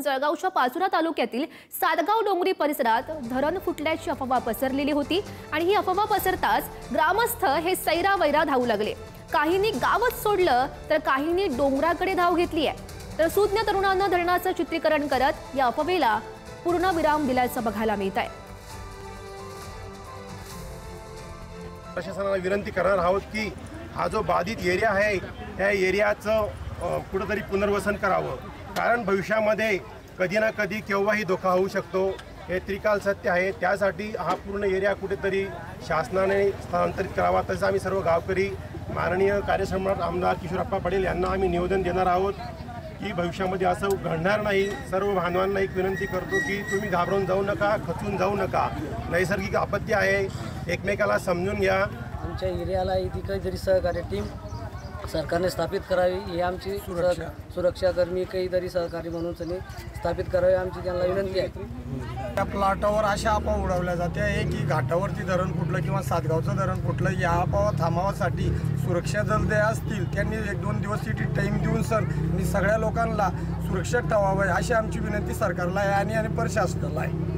जळगावच्या पाचोरा तालुक्यातील सातगाव डोंगरी परिसरात धरण फुटल्याची अफवा पसरलेली होती आणि ही अफवा पसरताच ग्रामस्थ हे सैरावैरा धावू लागले। काहींनी गावच सोडलं तर काहींनी डोंगराकडे धाव घेतली आहे। तर सुज्ञ तरुणांना धरणाचं चित्रीकरण करत या अफवेला पूर्णविराम दिल्याचं बघायला मिळत आहे। प्रशासनाला विनंती करणार आहोत की हा जो बाधित एरिया आहे त्या एरियाचं कुठेतरी पुनर्वसन करावं, कारण भविष्यामध्ये कधी ना कधी केव्हाही धोका होऊ शकतो, हे त्रिकाल सत्य आहे। त्यासाठी हा पूर्ण एरिया कुठेतरी शासनाने स्थलांतरित करावा। तसं आम्ही सर्व गावकरी माननीय कार्यसम्राट आमदार किशोरप्पा पटेल यांना आम्ही निवेदन देणार आहोत की भविष्यामध्ये असं घडणार नाही। सर्व बांधवांना एक विनंती करतो की तुम्ही घाबरून जाऊ नका, खचून जाऊ नका। नैसर्गिक आपत्ती आहे, एकमेकाला समजून घ्या। आमच्या एरियाला इथे काहीतरी सहकारी टीम सरकारने स्थापित करावी, ही आमची सुरक्षाकर्मी काहीतरी सहकारी म्हणून स्थापित करावी, आमची त्यांना विनंती आहे। त्या प्लॉटावर अशा अफवा उडवल्या जाते आहे की घाटावरती धरण फुटलं किंवा सातगावचं धरण फुटलं, या अफवा थांबवासाठी सुरक्षा दल जे असतील त्यांनी 1-2 दिवस टाईम देऊन सगळ्या लोकांना सुरक्षित ठेवावं अशी आमची विनंती सरकारला आहे आणि प्रशासनाला आहे।